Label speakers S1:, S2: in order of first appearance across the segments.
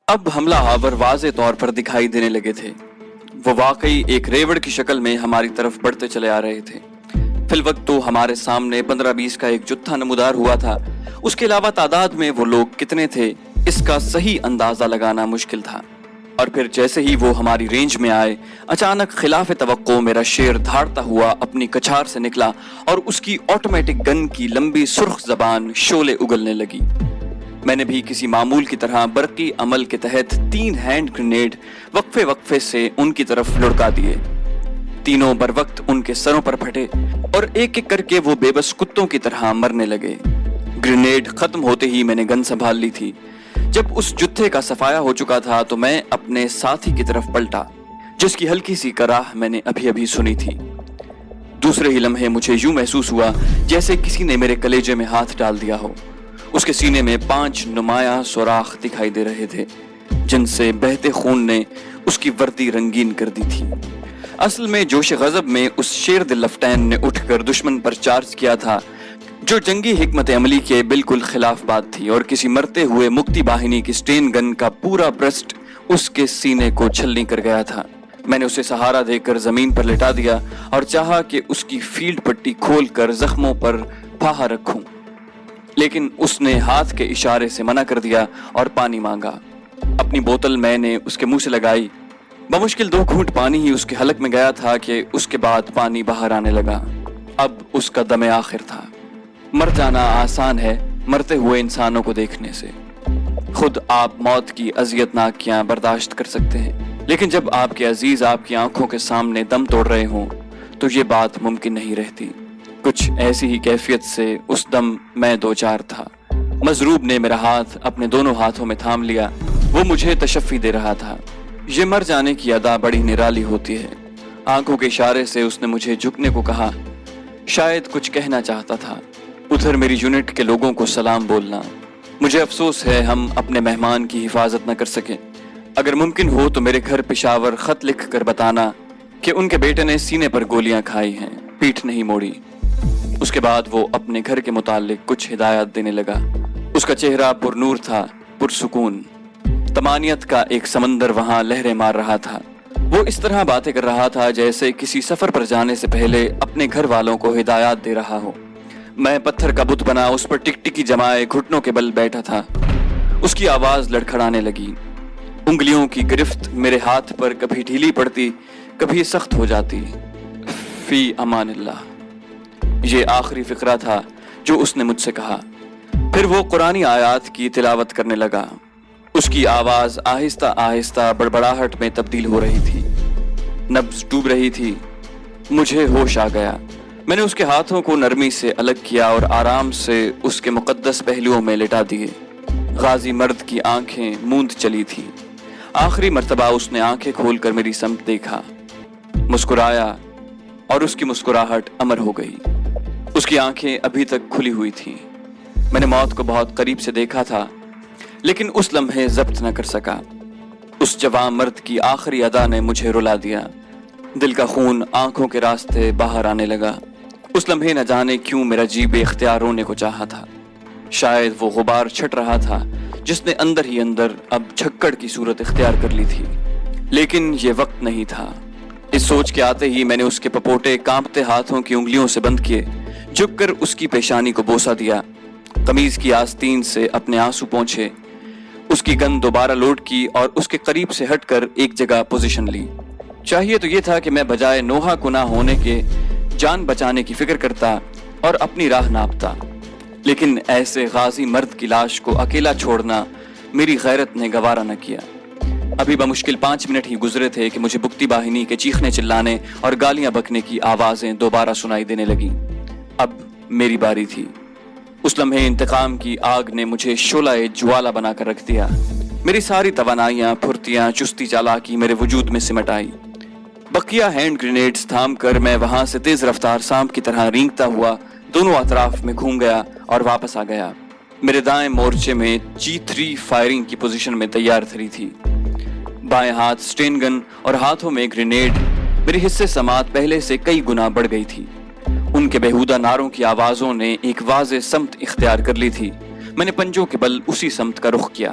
S1: اب حملہ آور واضح طور پر دکھائی دینے لگے تھے۔ وہ واقعی ایک ریوڑ کی شکل میں ہماری طرف بڑھتے چلے آ رہے تھے۔ فی الوقت تو ہمارے سامنے 15-20 کا ایک جتھا نمودار ہوا تھا۔ اس کے علاوہ تعداد میں وہ لوگ کتنے تھے اس کا صحیح اندازہ لگانا مشکل تھا۔ اور پھر جیسے ہی وہ ہماری رینج میں آئے، اچانک خلاف توقع میرا شیر دھاڑتا ہوا اپنی کچھار سے نکلا اور اس کی آٹومیٹک گن کی لمبی سرخ زبان شعلے اگلنے لگی۔ میں نے بھی کسی معمول کی طرح برقی عمل کے تحت 3 ہینڈ گرینیڈ وقفے وقفے سے ان کی طرف لڑکا دیے۔ تینوں بر وقت ان کے سروں پر پھٹے اور ایک ایک کر کے وہ بے بس کتوں کی طرح مرنے لگے۔ گرینیڈ ختم ہوتے ہی میں نے گن سنبھال لی تھی۔ جب اس جتھے کا صفایا ہو چکا تھا تو میں اپنے ساتھی کی طرف پلٹا جس کی ہلکی سی کراہ میں نے ابھی سنی تھی۔ دوسرے ہی لمحے مجھے یوں محسوس ہوا جیسے کسی نے میرے کلیجے میں ہاتھ ڈال دیا ہو۔ اس کے سینے میں 5 نمایاں سوراخ دکھائی دے رہے تھے جن سے بہتے خون نے اس کی وردی رنگین کر دی تھی۔ اصل میں جوش غضب میں اس شیر دل لفٹین نے اٹھ کر دشمن پر چارج کیا تھا جو جنگی حکمت عملی کے بالکل خلاف بات تھی، اور کسی مرتے ہوئے مکتی باہنی کی سٹین گن کا پورا برسٹ اس کے سینے کو چھلنی کر گیا تھا۔ میں نے اسے سہارا دے کر زمین پر لٹا دیا اور چاہا کہ اس کی فیلڈ پٹی کھول کر زخموں پر پھاہا رکھوں، لیکن اس نے ہاتھ کے اشارے سے منع کر دیا اور پانی مانگا۔ اپنی بوتل میں نے اس کے منہ سے لگائی۔ بمشکل 2 گھونٹ پانی ہی اس کے حلق میں گیا تھا کہ اس کے بعد پانی باہر آنے لگا۔ اب اس کا دم آخر تھا۔ مر جانا آسان ہے مرتے ہوئے انسانوں کو دیکھنے سے۔ خود آپ موت کی اذیتناکیاں برداشت کر سکتے ہیں، لیکن جب آپ کے عزیز آپ کی آنکھوں کے سامنے دم توڑ رہے ہوں تو یہ بات ممکن نہیں رہتی۔ کچھ ایسی ہی کیفیت سے اس دم میں دوچار تھا۔ مضروب نے میرا ہاتھ اپنے دونوں ہاتھوں میں تھام لیا۔ وہ مجھے تشفی دے رہا تھا۔ یہ مر جانے کی ادا بڑی نرالی ہوتی ہے۔ آنکھوں کے اشارے سے اس نے مجھے جھکنے کو کہا۔ شاید کچھ کہنا چاہتا تھا۔ ادھر میری یونٹ کے لوگوں کو سلام بولنا۔ مجھے افسوس ہے ہم اپنے مہمان کی حفاظت نہ کر سکے۔ اگر ممکن ہو تو میرے گھر پشاور خط لکھ کر بتانا کہ ان کے بیٹے نے سینے پر گولیاں کھائی ہیں، پیٹھ نہیں موڑی۔ اس کے بعد وہ اپنے گھر کے متعلق کچھ ہدایات دینے لگا۔ اس کا چہرہ پر نور تھا، پرسکون۔ طمانینت کا ایک سمندر وہاں لہریں مار رہا تھا۔ وہ اس طرح باتیں کر رہا تھا جیسے کسی سفر پر جانے سے پہلے اپنے گھر والوں کو ہدایات دے رہا ہو۔ میں پتھر کا بت بنا اس پر ٹکٹکی جمائے گھٹنوں کے بل بیٹھا تھا۔ اس کی آواز لڑکھڑانے لگی۔ انگلیوں کی گرفت میرے ہاتھ پر کبھی ڈھیلی پڑتی، کبھی سخت ہو جاتی۔ فی امان اللہ، یہ آخری فقرہ تھا جو اس نے مجھ سے کہا۔ پھر وہ قرآنی آیات کی تلاوت کرنے لگا۔ اس کی آواز آہستہ آہستہ بڑبڑاہٹ میں تبدیل ہو رہی تھی۔ نبض ڈوب رہی تھی۔ مجھے ہوش آ گیا۔ میں نے اس کے ہاتھوں کو نرمی سے الگ کیا اور آرام سے اس کے مقدس پہلوؤں میں لٹا دیے۔ غازی مرد کی آنکھیں موند چلی تھیں۔ آخری مرتبہ اس نے آنکھیں کھول کر میری سمت دیکھا، مسکرایا، اور اس کی مسکراہٹ امر ہو گئی۔ اس کی آنکھیں ابھی تک کھلی ہوئی تھیں۔ میں نے موت کو بہت قریب سے دیکھا تھا، لیکن اس لمحے ضبط نہ کر سکا۔ اس جوان مرد کی آخری ادا نے مجھے رلا دیا۔ دل کا خون آنکھوں کے راستے باہر آنے لگا۔ اس لمحے نہ جانے کیوں میرا جی بے اختیار رونے کو چاہا تھا۔ شاید وہ غبار چھٹ رہا تھا جس نے اندر ہی اندر اب جھکڑ کی صورت اختیار کر لی تھی، لیکن یہ وقت نہیں تھا۔ اس سوچ کے آتے ہی میں نے اس کے پپوٹے کانپتے ہاتھوں کی انگلیوں سے بند کیے، جھک کر اس کی پیشانی کو بوسہ دیا، قمیض کی آستین سے اپنے آنسو پونچھے، اس کی گن دوبارہ لوڈ کی اور اس کے قریب سے ہٹ کر ایک جگہ پوزیشن لی۔ چاہیے تو یہ تھا کہ میں بجائے نوحہ کنا ہونے کے جان بچانے کی فکر کرتا اور اپنی راہ ناپتا، لیکن ایسے غازی مرد کی لاش کو اکیلا چھوڑنا میری غیرت نے گوارا نہ کیا۔ ابھی بمشکل 5 منٹ ہی گزرے تھے کہ مجھے بکتی باہنی کے چیخنے چلانے اور گالیاں بکنے کی آوازیں دوبارہ سنائی دینے لگیں۔ اب میری باری تھی۔ اس لمحے انتقام کی آگ نے مجھے شعلہ جوالا بنا کر رکھ دیا۔ میری ساری توانائیاں، پھرتیاں، چستی چالاکی میرے وجود میں سمٹ آئی۔ بقیہ ہینڈ گرینیڈز تھام کر میں وہاں سے تیز رفتار سانپ کی طرح رینگتا ہوا دونوں اطراف میں گھوم گیا اور واپس آ گیا۔ میرے دائیں مورچے میں G3 فائرنگ کی پوزیشن میں تیار کھڑی تھی۔ بائیں ہاتھ سٹین گن اور ہاتھوں میں گرینیڈ۔ میری حصے سماعت پہلے سے کئی گنا بڑھ گئی تھی۔ ان کے بےہودہ نعروں کی آوازوں نے ایک واضح سمت اختیار کر لی تھی۔ میں نے پنجوں کے بل اسی سمت کا رخ کیا۔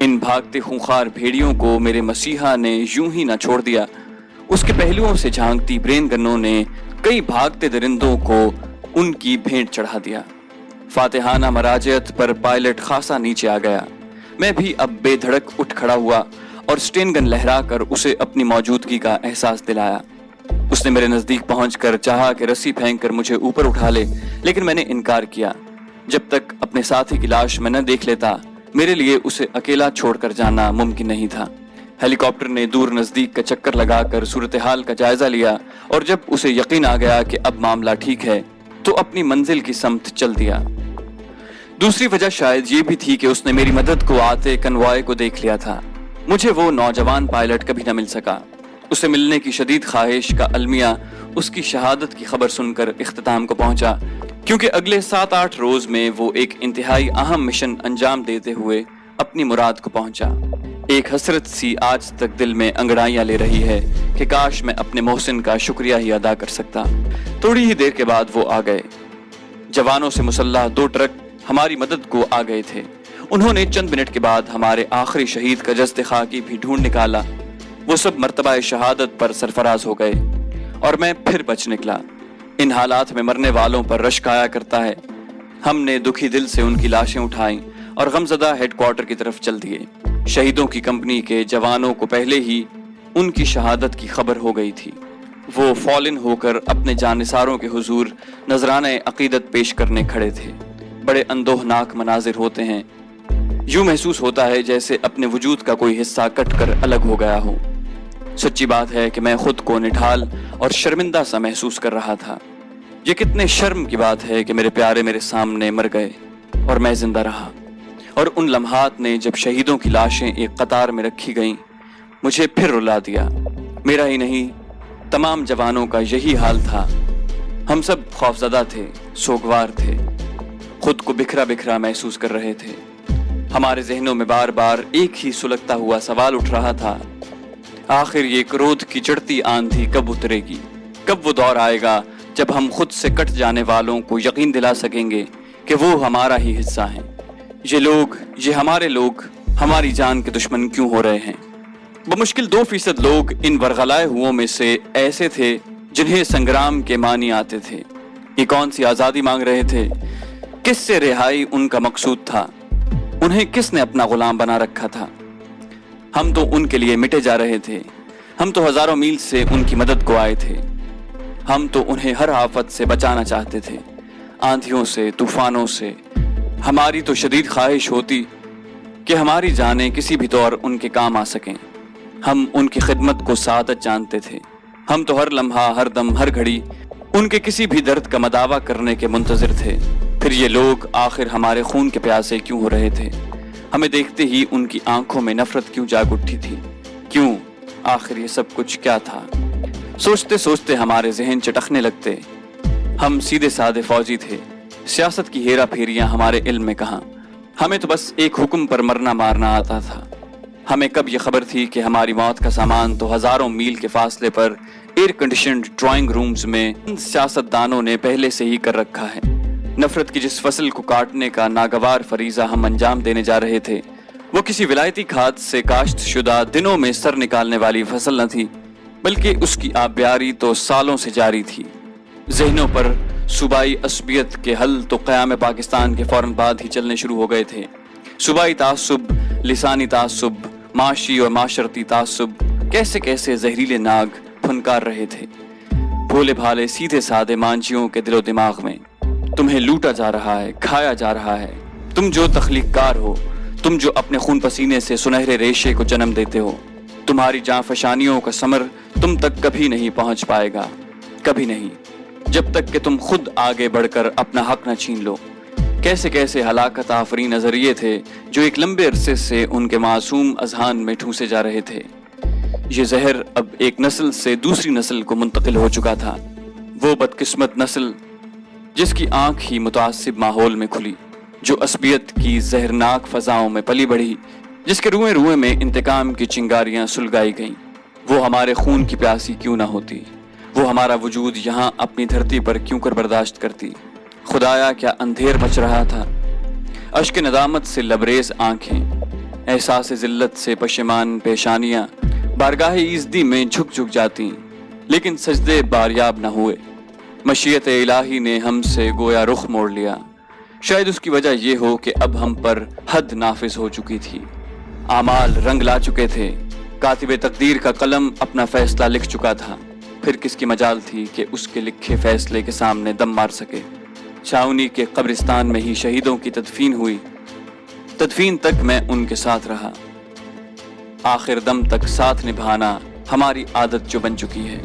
S1: ان بھاگتے خونخوار بھیڑیوں کو میرے مسیحا نے یوں ہی نہ چھوڑ دیا. اس کے پہلوؤں سے جھانکتی برین گنوں نے کئی بھاگتے درندوں کو ان کی بھیٹ چڑھا دیا. فاتحانہ مراجعت پر پائلٹ خاصا نیچے آ گیا. میں بھی اب بے دھڑک اٹھ کھڑا ہوا اور سٹین گن لہرا کر اسے اپنی موجودگی کا احساس دلایا. اس نے میرے نزدیک پہنچ کر چاہا کہ رسی پھینک کر مجھے اوپر اٹھا لے، لیکن میں نے انکار کیا. جب تک اپنے ساتھی کی لاش میں نہ دیکھ لیتا میرے لیے اسے اکیلا چھوڑ کر جانا ممکن نہیں تھا. ہیلی کاپٹر نے دور نزدیک کا چکر لگا کر صورتحال کا جائزہ لیا اور جب اسے یقین آ گیا کہ اب معاملہ ٹھیک ہے تو اپنی منزل کی سمت چل دیا. دوسری وجہ شاید یہ بھی تھی کہ اس نے میری مدد کو آتے کنوائے کو دیکھ لیا تھا. مجھے وہ نوجوان پائلٹ کبھی نہ مل سکا. اسے ملنے کی شدید خواہش کا المیہ اس کی شہادت کی خبر سن کر اختتام کو پہنچا، کیونکہ اگلے 7-8 روز میں وہ ایک انتہائی اہم مشن انجام دیتے ہوئے اپنی مراد کو پہنچا. ایک حسرت سی آج تک دل میں انگڑائیاں لے رہی ہے کہ کاش میں اپنے محسن کا شکریہ ہی ادا کر سکتا. تھوڑی ہی دیر کے بعد وہ آ گئے. جوانوں سے مسلح 2 ٹرک ہماری مدد کو آ گئے تھے. انہوں نے چند منٹ کے بعد ہمارے آخری شہید کا جسد خاکی بھی ڈھونڈ نکالا. وہ سب مرتبہ شہادت پر سرفراز ہو گئے اور میں پھر بچ نکلا. ان حالات میں مرنے والوں پر رشک آیا کرتا ہے. ہم نے دکھی دل سے ان کی لاشیں اٹھائیں اور غمزدہ ہیڈ کوارٹر کی طرف چل دیے. شہیدوں کی کمپنی کے جوانوں کو پہلے ہی ان کی شہادت کی خبر ہو گئی تھی. وہ فالن ہو کر اپنے جانثاروں کے حضور نذرانہ عقیدت پیش کرنے کھڑے تھے. بڑے اندوہناک مناظر ہوتے ہیں. یوں محسوس ہوتا ہے جیسے اپنے وجود کا کوئی حصہ کٹ کر الگ ہو گیا ہو. سچی بات ہے کہ میں خود کو نڈھال اور شرمندہ سا محسوس کر رہا تھا. یہ کتنے شرم کی بات ہے کہ میرے پیارے میرے سامنے مر گئے اور میں زندہ رہا. اور ان لمحات نے جب شہیدوں کی لاشیں ایک قطار میں رکھی گئیں مجھے پھر رلا دیا. میرا ہی نہیں تمام جوانوں کا یہی حال تھا. ہم سب خوفزدہ تھے، سوگوار تھے، خود کو بکھرا بکھرا محسوس کر رہے تھے. ہمارے ذہنوں میں بار بار ایک ہی سلگتا ہوا سوال اٹھ رہا تھا، آخر یہ کرودھ کی چڑھتی آندھی کب اترے گی؟ کب وہ دور آئے گا جب ہم خود سے کٹ جانے والوں کو یقین دلا سکیں گے کہ وہ ہمارا ہی حصہ ہیں؟ یہ ہمارے لوگ ہماری جان کے دشمن کیوں ہو رہے ہیں؟ بمشکل 2% لوگ ان ورغلائے ہوئوں میں سے ایسے تھے جنہیں سنگرام کے معنی آتے تھے. یہ کون سی آزادی مانگ رہے تھے؟ کس سے رہائی ان کا مقصود تھا؟ انہیں کس نے اپنا غلام بنا رکھا تھا؟ ہم تو ان کے لیے مٹے جا رہے تھے. ہم تو ہزاروں میل سے ان کی مدد کو آئے تھے. ہم تو انہیں ہر آفت سے بچانا چاہتے تھے، آندھیوں سے، طوفانوں سے. ہماری تو شدید خواہش ہوتی کہ ہماری جانیں کسی بھی طور ان کے کام آ سکیں. ہم ان کی خدمت کو سعادت جانتے تھے. ہم تو ہر لمحہ، ہر دم، ہر گھڑی ان کے کسی بھی درد کا مداوع کرنے کے منتظر تھے. پھر یہ لوگ آخر ہمارے خون کے پیاسے کیوں ہو رہے تھے؟ ہمیں دیکھتے ہی ان کی آنکھوں میں نفرت کیوں جاگ اٹھی تھی؟ کیوں؟ آخر یہ سب کچھ کیا تھا؟ سوچتے سوچتے ہمارے ذہن چٹکنے لگتے. ہم سیدھے سادے فوجی تھے. سیاست کی ہیرا پھیریاں ہمارے علم میں کہاں؟ ہمیں تو بس ایک حکم پر مرنا مارنا آتا تھا. ہمیں کب یہ خبر تھی کہ ہماری موت کا سامان تو ہزاروں میل کے فاصلے per year conditioned drawing rooms میں سیاست دانوں نے پہلے سے ہی کر رکھا ہے. نفرت کی جس فصل کو کاٹنے کا ناگوار فریضہ ہم انجام دینے جا رہے تھے وہ کسی ولایتی کھاد سے کاشت شدہ دنوں میں سر نکالنے والی فصل نہ تھی، بلکہ اس کی آبیاری تو سالوں سے جاری تھی. ذہنوں پر صوبائی عصبیت کے حل تو قیام پاکستان کے فوراً بعد ہی چلنے شروع ہو گئے تھے. صوبائی تعصب، لسانی تعصب، معاشی اور معاشرتی تعصب کیسے کیسے زہریلے ناگ پھنکار رہے تھے بھولے بھالے سیدھے سادے مانجیوں کے دل و دماغ میں. تمہیں لوٹا جا رہا ہے، کھایا جا رہا ہے. تم جو تخلیق کار ہو، تم جو اپنے خون پسینے سے سنہرے ریشے کو جنم دیتے ہو، تمہاری جاں فشانیوں کا ثمر تم تک کبھی نہیں پہنچ پائے گا. کبھی نہیں، جب تک کہ تم خود آگے بڑھ کر اپنا حق نہ چھین لو. کیسے کیسے ہلاکت آفرین نظریے تھے جو ایک لمبے عرصے سے ان کے معصوم اذہان میں ٹھوسے جا رہے تھے. یہ زہر اب ایک نسل سے دوسری نسل کو منتقل ہو چکا تھا. وہ بدقسمت نسل جس کی آنکھ ہی متعصب ماحول میں کھلی، جو عصبیت کی زہرناک فضاؤں میں پلی بڑھی، جس کے روئے روئے میں انتقام کی چنگاریاں سلگائی گئیں. وہ ہمارے خون کی پیاسی کیوں نہ ہوتی؟ وہ ہمارا وجود یہاں اپنی دھرتی پر کیوں کر برداشت کرتی؟ خدایا کیا اندھیر مچ رہا تھا. اشک ندامت سے لبریز آنکھیں، احساس ذلت سے پشیمان پیشانیاں بارگاہ ایزدی میں جھک جھک جاتی، لیکن سجدے باریاب نہ ہوئے۔ مشیت الہی نے ہم سے گویا رخ موڑ لیا۔ شاید اس کی وجہ یہ ہو کہ اب ہم پر حد نافذ ہو چکی تھی، اعمال رنگ لا چکے تھے، کاتب تقدیر کا قلم اپنا فیصلہ لکھ چکا تھا۔ پھر کس کی مجال تھی کہ اس کے لکھے فیصلے کے سامنے دم مار سکے۔ چھاؤنی کے قبرستان میں ہی شہیدوں کی تدفین ہوئی۔ تدفین تک میں ان کے ساتھ رہا۔ آخر دم تک ساتھ نبھانا ہماری عادت جو بن چکی ہے۔